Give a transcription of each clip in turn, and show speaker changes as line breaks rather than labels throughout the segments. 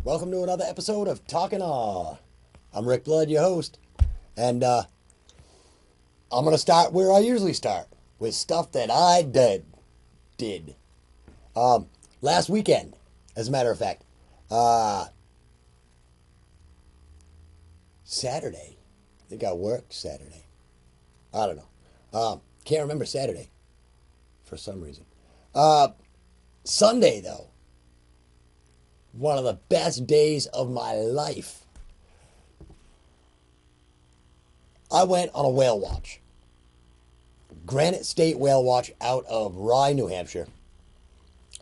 Welcome to another episode of Talking Awe. I'm Rick Blood, your host, and I'm going to start where I usually start, with stuff that I did. Last weekend, as a matter of fact. Saturday. I think I worked Saturday. I don't know. Can't remember Saturday for some reason. Sunday, though. One of the best days of my life. I went on a whale watch. Granite State Whale Watch out of Rye, New Hampshire.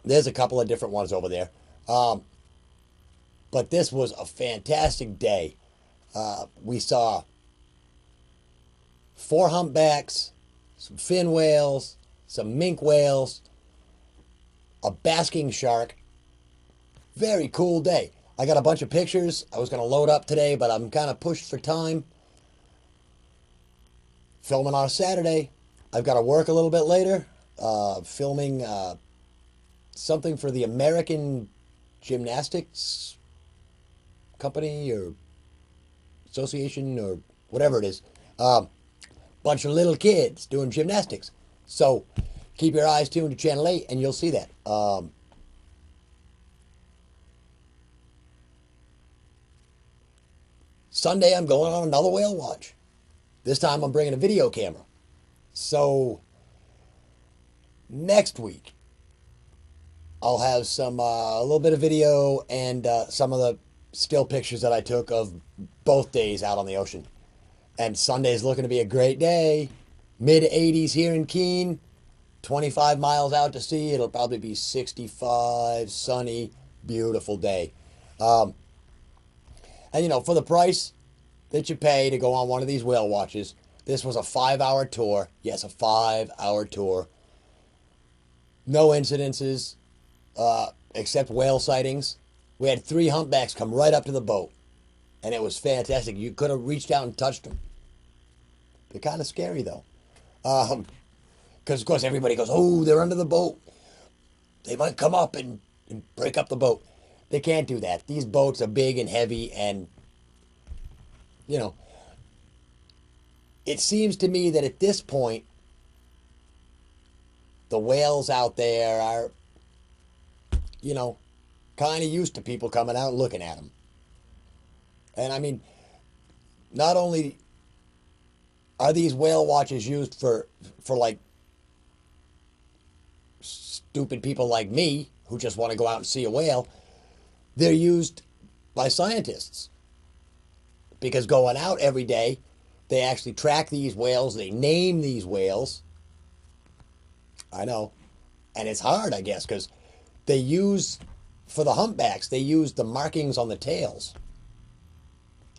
There's a couple of different ones over there. But this was a fantastic day. We saw 4 humpbacks, some fin whales, some minke whales, a basking shark. Very cool day. I got a bunch of pictures I was going to load up today, but I'm kind of pushed for time. Filming on a Saturday. I've got to work a little bit later. Filming something for the American Gymnastics Company or Association or whatever it is. Bunch of little kids doing gymnastics. So keep your eyes tuned to Channel 8 and you'll see that. Sunday, I'm going on another whale watch. This time, I'm bringing a video camera. So, next week, I'll have some a little bit of video and some of the still pictures that I took of both days out on the ocean. And Sunday's looking to be a great day. Mid-80s here in Keene. 25 miles out to sea. It'll probably be 65, sunny, beautiful day. And, you know, for the price that you pay to go on one of these whale watches, this was a 5-hour tour. Yes, a 5-hour tour. No incidences, except whale sightings. We had 3 humpbacks come right up to the boat. And it was fantastic. You could have reached out and touched them. They're kind of scary, though. Because, of course, everybody goes, oh, they're under the boat. They might come up and break up the boat. They can't do that. These boats are big and heavy and, you know, it seems to me that at this point, the whales out there are, you know, kind of used to people coming out and looking at them. And I mean, not only are these whale watches used for like stupid people like me who just want to go out and see a whale, they're used by scientists. Because going out every day, they actually track these whales, they name these whales. I know. And it's hard, I guess, because they use, for the humpbacks, they use the markings on the tails.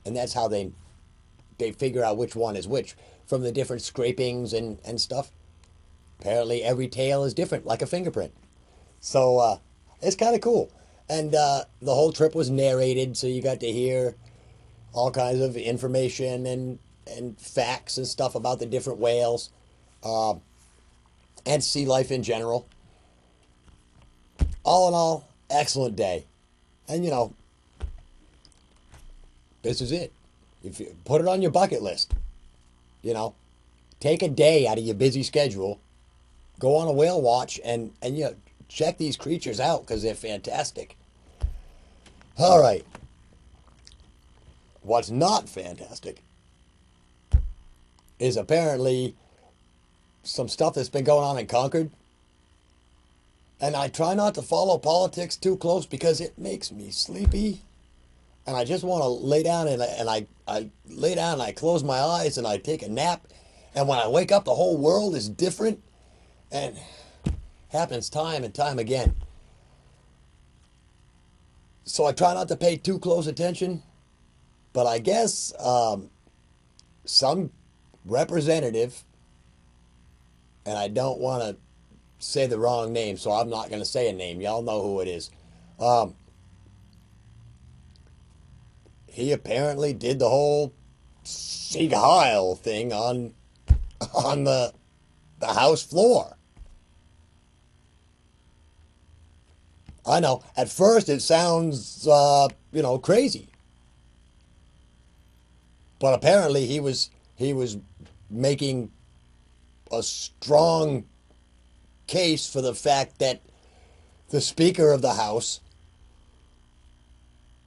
And that's how they figure out which one is which, from the different scrapings and stuff. Apparently every tail is different, like a fingerprint. So, it's kind of cool. And the whole trip was narrated, so you got to hear all kinds of information and facts and stuff about the different whales and sea life in general. All in all, excellent day. And, you know, this is it. If you put it on your bucket list, you know, take a day out of your busy schedule, go on a whale watch, and you know, check these creatures out because they're fantastic. All right. What's not fantastic is apparently some stuff that's been going on in Concord. And I try not to follow politics too close because it makes me sleepy. And I just want to lay down and I lay down and I close my eyes and I take a nap. And when I wake up, the whole world is different. And happens time and time again. So I try not to pay too close attention. But I guess some representative, and I don't want to say the wrong name, so I'm not going to say a name. Y'all know who it is. He apparently did the whole Sieg Heil thing on the House floor. I know. At first, it sounds, crazy. But apparently, he was making a strong case for the fact that the Speaker of the House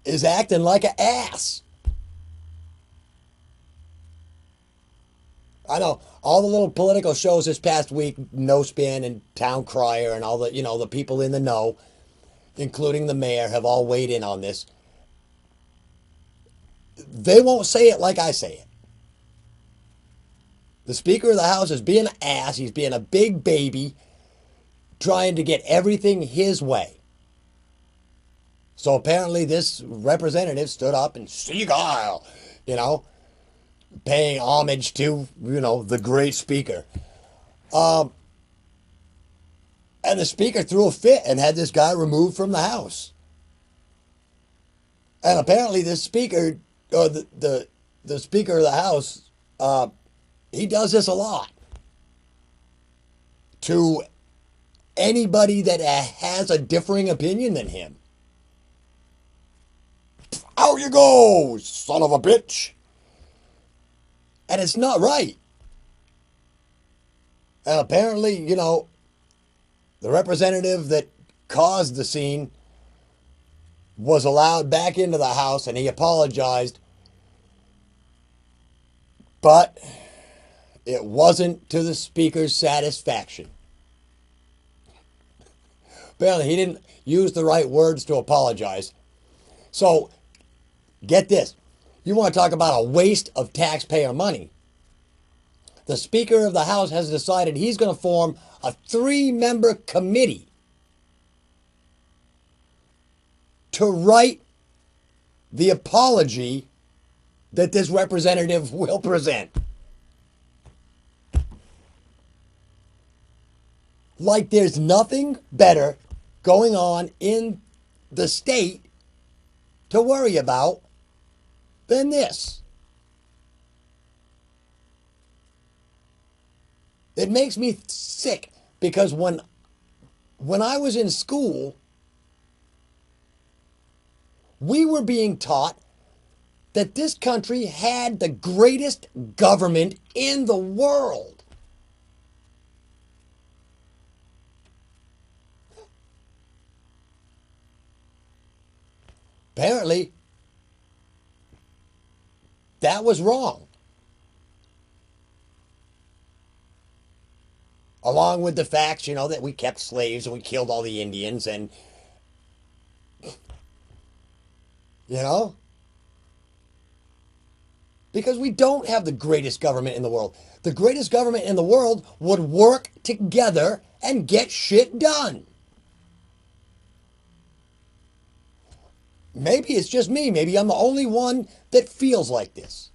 is acting like an ass. I know all the little political shows this past week, No Spin and Town Crier, and all the people in the know, including the mayor, have all weighed in on this. They won't say it like I say it. The Speaker of the House is being an ass. He's being a big baby, trying to get everything his way. So apparently this representative stood up and Seagull, you know, paying homage to, the great Speaker. And the Speaker threw a fit and had this guy removed from the House. And apparently this Speaker, or the Speaker of the House, he does this a lot to anybody that has a differing opinion than him. Out you go, son of a bitch. And it's not right. And apparently, the representative that caused the scene was allowed back into the House and he apologized. But it wasn't to the Speaker's satisfaction. Apparently, he didn't use the right words to apologize. So, get this. You want to talk about a waste of taxpayer money. The Speaker of the House has decided he's going to form a 3-member committee to write the apology that this representative will present. Like there's nothing better going on in the state to worry about than this. It makes me sick because when I was in school, we were being taught that this country had the greatest government in the world. Apparently, that was wrong. Along with the facts, that we kept slaves and we killed all the Indians and, because we don't have the greatest government in the world. The greatest government in the world would work together and get shit done. Maybe it's just me. Maybe I'm the only one that feels like this.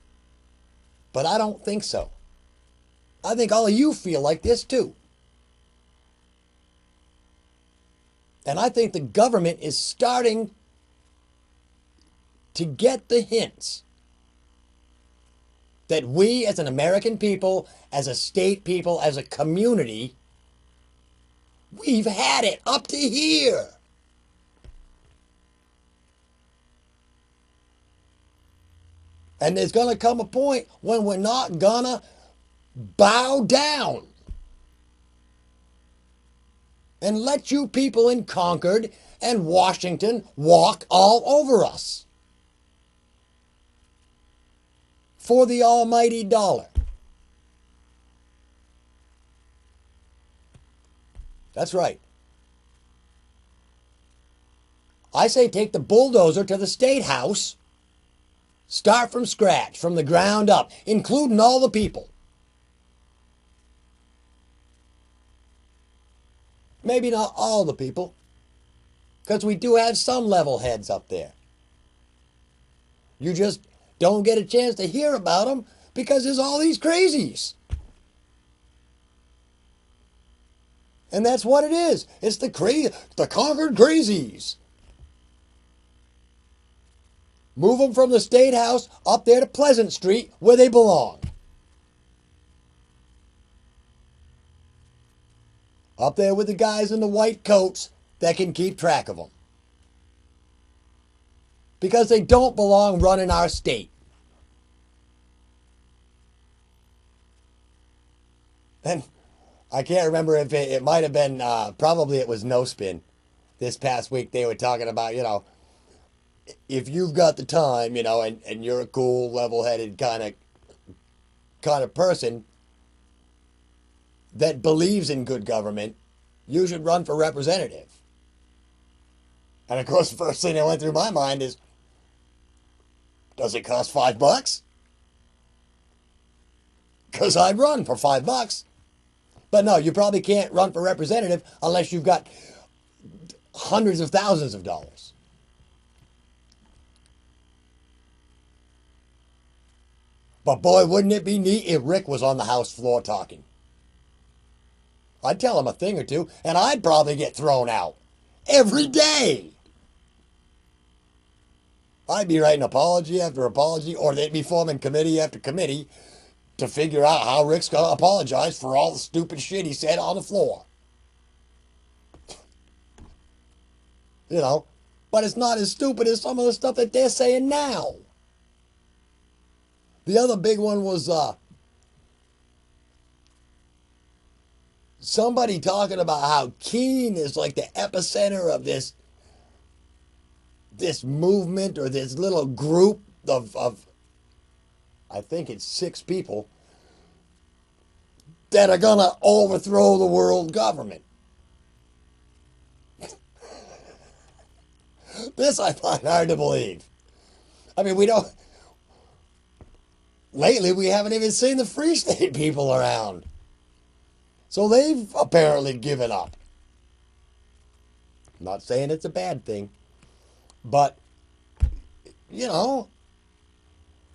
But I don't think so. I think all of you feel like this too. And I think the government is starting to get the hints that we as an American people, as a state people, as a community, we've had it up to here. And there's going to come a point when we're not going to bow down and let you people in Concord and Washington walk all over us for the almighty dollar. That's right. I say take the bulldozer to the Statehouse. Start from scratch, from the ground up, including all the people. Maybe not all the people, because we do have some level heads up there. You just don't get a chance to hear about them because there's all these crazies. And that's what it is. It's the Concord crazies. Move them from the Statehouse up there to Pleasant Street where they belong. Up there with the guys in the white coats that can keep track of them. Because they don't belong running our state. And I can't remember if it might have been, probably it was No Spin. This past week they were talking about, if you've got the time, and you're a cool, level-headed kind of person that believes in good government, you should run for representative. And of course, the first thing that went through my mind is, does it cost $5? Because I'd run for $5. But no, you probably can't run for representative unless you've got hundreds of thousands of dollars. But boy, wouldn't it be neat if Rick was on the House floor talking. I'd tell him a thing or two, and I'd probably get thrown out every day. I'd be writing apology after apology, or they'd be forming committee after committee to figure out how Rick's going to apologize for all the stupid shit he said on the floor. But it's not as stupid as some of the stuff that they're saying now. The other big one was somebody talking about how Keene is like the epicenter of this movement, or this little group of I think it's 6 people that are going to overthrow the world government. This I find hard to believe. I mean, lately we haven't even seen the Free State people around. So they've apparently given up. I'm not saying it's a bad thing, but,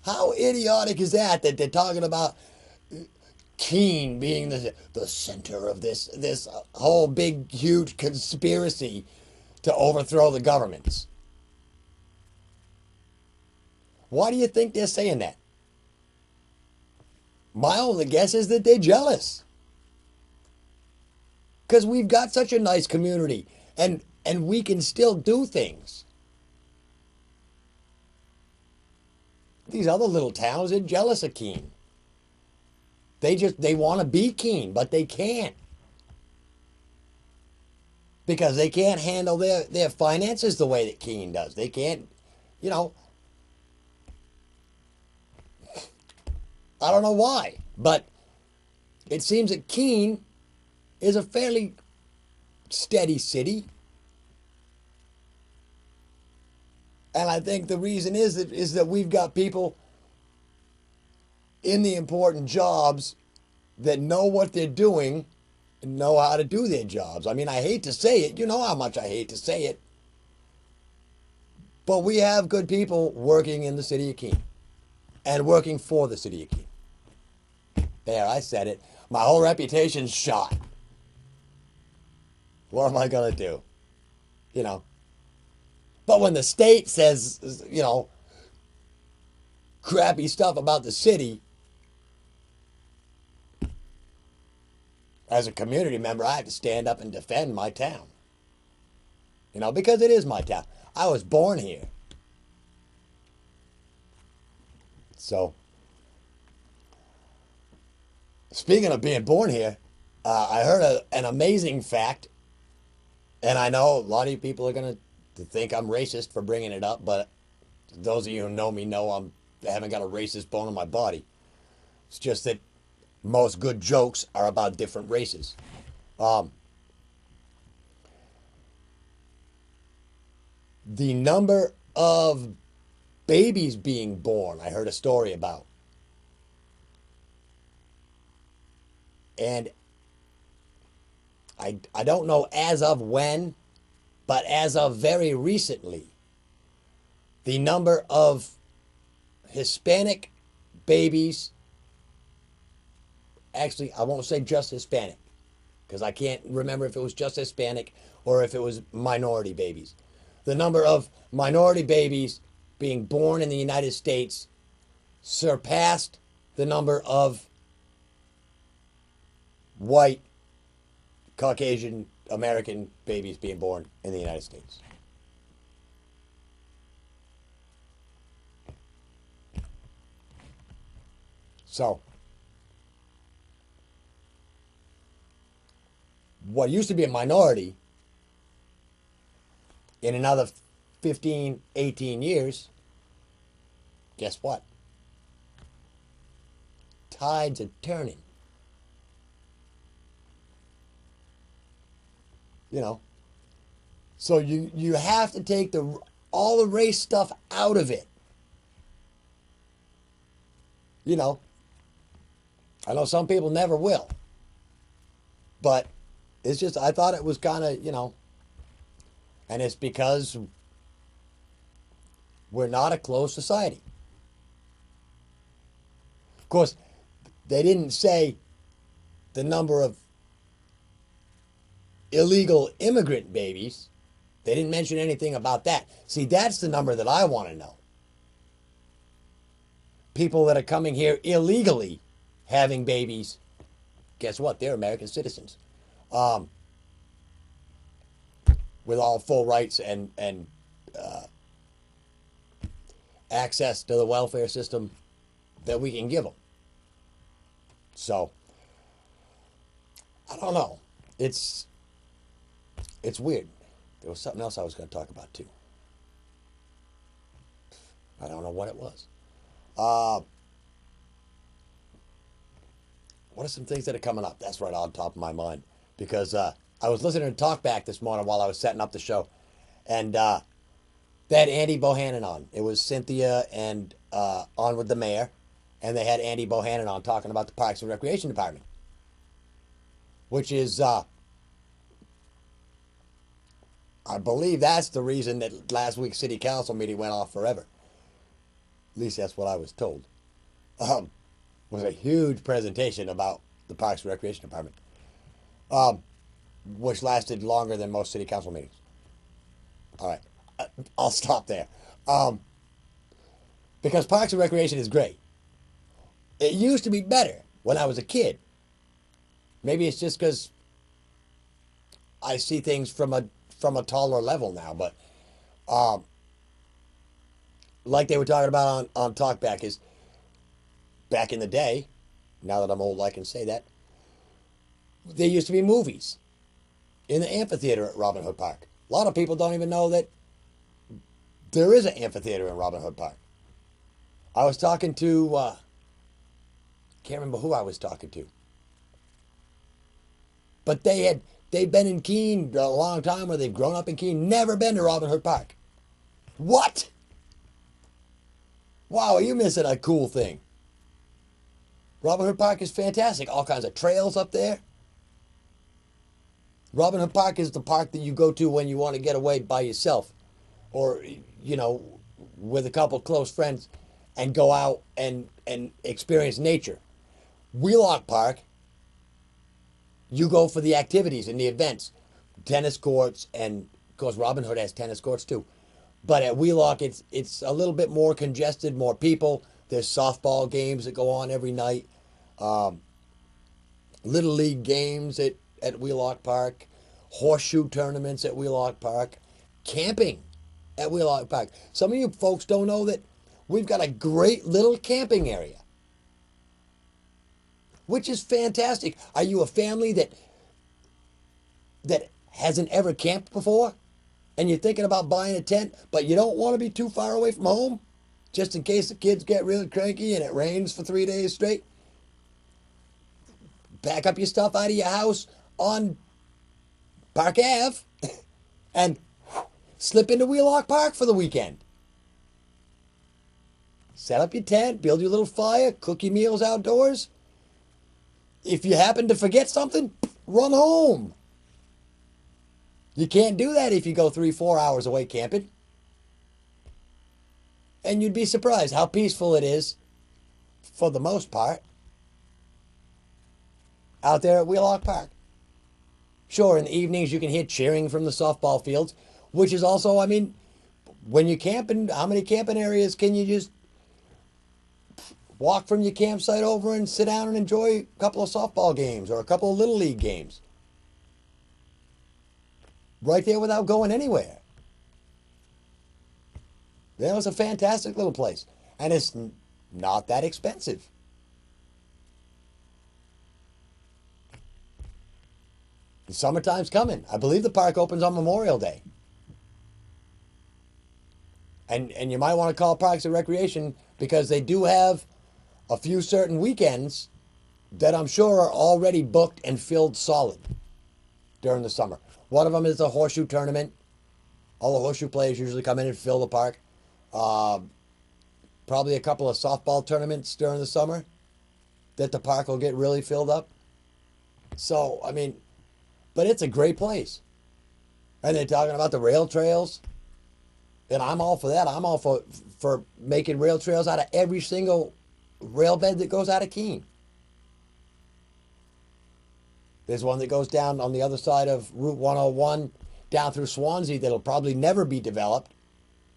how idiotic is that they're talking about Keene being the center of this whole big, huge conspiracy to overthrow the governments? Why do you think they're saying that? My only guess is that they're jealous. Because we've got such a nice community, and we can still do things. These other little towns are jealous of Keene. They want to be Keene, but they can't. Because they can't handle their finances the way that Keene does. They can't, I don't know why, but it seems that Keene is a fairly steady city. And I think the reason is that we've got people in the important jobs that know what they're doing and know how to do their jobs. I mean, I hate to say it. You know how much I hate to say it. But we have good people working in the city of Keene and working for the city of Keene. There, I said it. My whole reputation's shot. What am I going to do? But when the state says, crappy stuff about the city, as a community member, I have to stand up and defend my town. Because it is my town. I was born here. So, speaking of being born here, I heard an amazing fact, and I know a lot of you people are going to think I'm racist for bringing it up, but those of you who know me know I haven't got a racist bone in my body. It's just that most good jokes are about different races. The number of babies being born, I heard a story about. And I don't know as of when, but as of very recently, the number of Hispanic babies, actually, I won't say just Hispanic, because I can't remember if it was just Hispanic or if it was minority babies. The number of minority babies being born in the United States surpassed the number of white, Caucasian, American babies being born in the United States. So, what used to be a minority in another 15, 18 years, guess what? Tides are turning. You know, so you have to take all the race stuff out of it. You know, I know some people never will, but it's just I thought it was kind of, and it's because we're not a closed society. Of course, they didn't say the number of illegal immigrant babies. They didn't mention anything about that. See, that's the number that I want to know. People that are coming here illegally having babies, guess what? They're American citizens. With all full rights and access to the welfare system that we can give them. So, I don't know. It's weird. There was something else I was going to talk about too. I don't know what it was. What are some things that are coming up? That's right on top of my mind. Because I was listening to Talkback this morning while I was setting up the show. And they had Andy Bohannon on. It was Cynthia and on with the mayor. And they had Andy Bohannon on talking about the Parks and Recreation Department. Which is, I believe that's the reason that last week's city council meeting went off forever. At least that's what I was told. Was a huge presentation about the Parks and Recreation Department, which lasted longer than most city council meetings. All right, I'll stop there. Because Parks and Recreation is great. It used to be better when I was a kid. Maybe it's just because I see things from a taller level now, but like they were talking about on Talkback is back in the day, now that I'm old I can say that, there used to be movies in the amphitheater at Robin Hood Park. A lot of people don't even know that there is an amphitheater in Robin Hood Park. I was talking to, can't remember who I was talking to, but they've been in Keene a long time, or they've grown up in Keene, never been to Robin Hood Park. What? Wow, are you missing a cool thing? Robin Hood Park is fantastic. All kinds of trails up there. Robin Hood Park is the park that you go to when you want to get away by yourself, or, with a couple close friends, and go out and experience nature. Wheelock Park, you go for the activities and the events. Tennis courts, and of course Robin Hood has tennis courts too. But at Wheelock, it's a little bit more congested, more people. There's softball games that go on every night. Little league games at Wheelock Park. Horseshoe tournaments at Wheelock Park. Camping at Wheelock Park. Some of you folks don't know that we've got a great little camping area, which is fantastic. Are you a family that hasn't ever camped before, and you're thinking about buying a tent, but you don't want to be too far away from home, just in case the kids get really cranky and it rains for 3 days straight? Pack up your stuff out of your house on Park Ave and slip into Wheelock Park for the weekend. Set up your tent, build your little fire, cook your meals outdoors. If you happen to forget something, run home. You can't do that if you go 3-4 hours away camping. And you'd be surprised how peaceful it is, for the most part, out there at Wheelock Park. Sure, in the evenings you can hear cheering from the softball fields, which is also, when you're camping, how many camping areas can you just walk from your campsite over and sit down and enjoy a couple of softball games or a couple of little league games? right there without going anywhere. You know, it's a fantastic little place. And it's not that expensive. The summertime's coming. I believe the park opens on Memorial Day. And you might want to call Parks and Recreation because they do have a few certain weekends that I'm sure are already booked and filled solid during the summer. One of them is the horseshoe tournament. All the horseshoe players usually come in and fill the park. Probably a couple of softball tournaments during the summer that the park will get really filled up. So, I mean, but it's a great place. And they're talking about the rail trails. And I'm all for that. I'm all for making rail trails out of every single rail bed that goes out of Keene. There's one that goes down on the other side of Route 101 down through Swansea that'll probably never be developed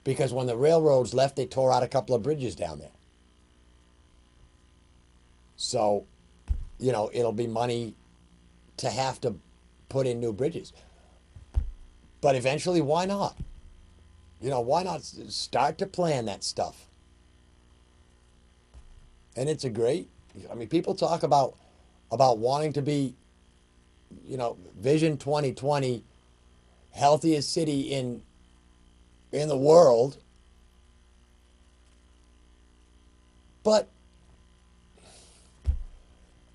because when the railroads left, they tore out a couple of bridges down there. So, you know, it'll be money to have to put in new bridges. But eventually, why not? You know, why not start to plan that stuff? And it's a great, I mean, people talk about wanting to be, you know, Vision 2020, healthiest city in the world. But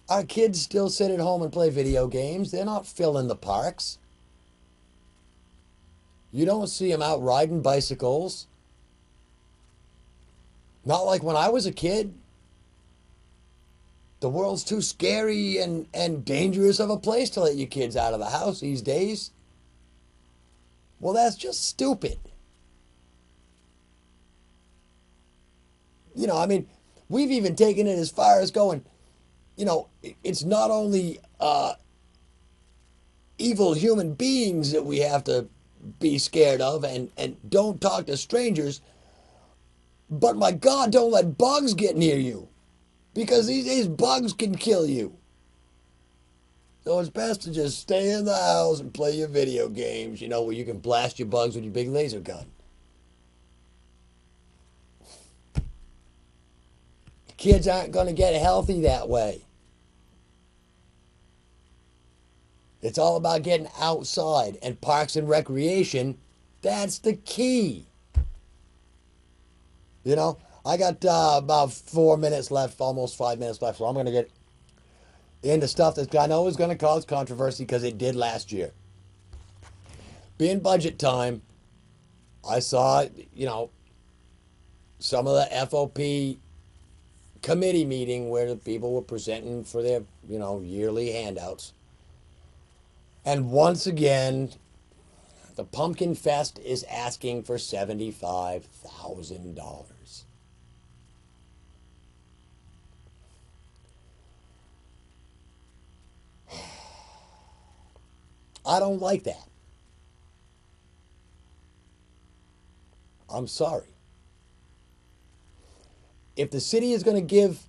our kids still sit at home and play video games. They're not filling the parks. You don't see them out riding bicycles. Not like when I was a kid. The world's too scary and dangerous of a place to let your kids out of the house these days. Well, that's just stupid. You know, I mean, we've even taken it as far as going, you know, it's not only evil human beings that we have to be scared of and don't talk to strangers, but my God, don't let bugs get near you because these days bugs can kill you. So it's best to just stay in the house and play your video games, you know, where you can blast your bugs with your big laser gun. Kids aren't going to get healthy that way. It's all about getting outside, and parks and recreation, that's the key. You know, I got about 4 minutes left, almost 5 minutes left, so I'm going to get into stuff that I know is going to cause controversy because it did last year. Being budget time, I saw, you know, some of the FOP committee meeting where the people were presenting for their, you know, yearly handouts. And once again, the Pumpkin Fest is asking for $75,000. I don't like that. I'm sorry. If the city is going to give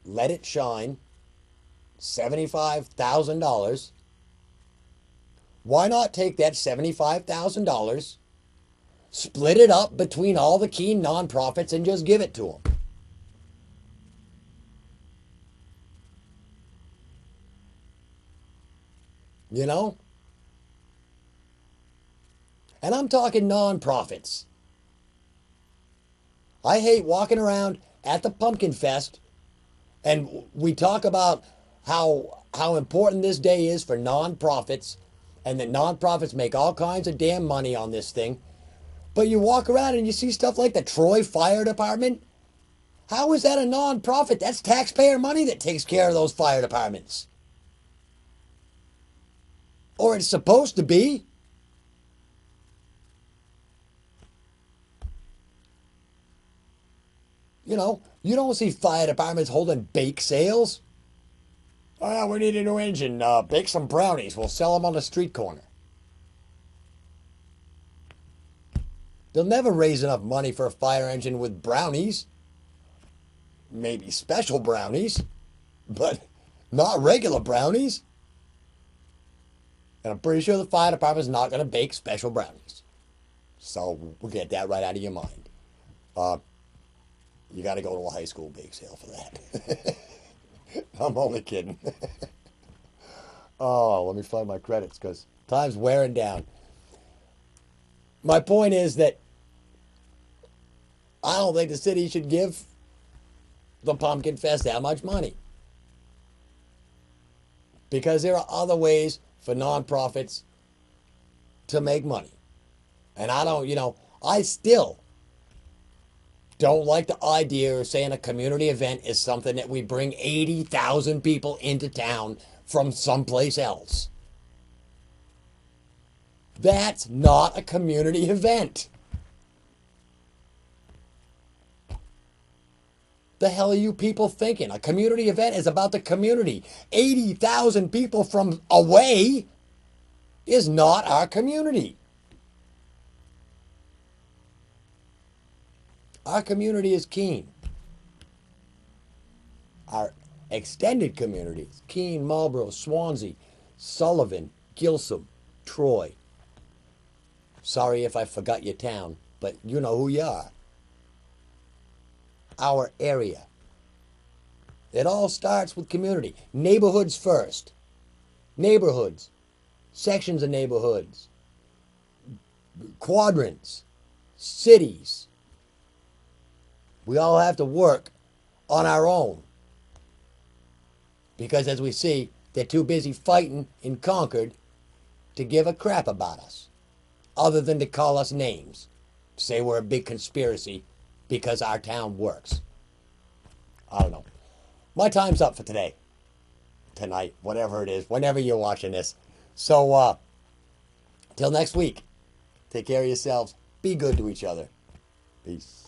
Let It Shine $75,000, why not take that $75,000, split it up between all the Keene nonprofits and just give it to them? You know? And I'm talking nonprofits. I hate walking around at the Pumpkin Fest and we talk about how important this day is for nonprofits and that nonprofits make all kinds of damn money on this thing. But you walk around and you see stuff like the Troy Fire Department. How is that a nonprofit? That's taxpayer money that takes care of those fire departments. Or it's supposed to be. You know, you don't see fire departments holding bake sales. Oh, we need a new engine. Bake some brownies. We'll sell them on the street corner. They'll never raise enough money for a fire engine with brownies. Maybe special brownies, but not regular brownies. And I'm pretty sure the fire department's not going to bake special brownies. So we'll get that right out of your mind. You got to go to a high school bake sale for that. I'm only kidding. Oh, let me find my credits because time's wearing down. My point is that I don't think the city should give the Pumpkin Fest that much money. Because there are other ways for nonprofits to make money. And I still don't like the idea of saying a community event is something that we bring 80,000 people into town from someplace else. That's not a community event. The hell are you people thinking? A community event is about the community. 80,000 people from away is not our community. Our community is Keene. Our extended communities, Keene, Marlborough, Swansea, Sullivan, Gilsum, Troy. Sorry if I forgot your town, but you know who you are. Our area. It all starts with community. Neighborhoods first. Neighborhoods. Sections of neighborhoods. Quadrants. Cities. We all have to work on our own. Because as we see, they're too busy fighting in Concord to give a crap about us. Other than to call us names. Say we're a big conspiracy because our town works. I don't know. My time's up for today. Tonight, whatever it is, whenever you're watching this. So, till next week, take care of yourselves. Be good to each other. Peace.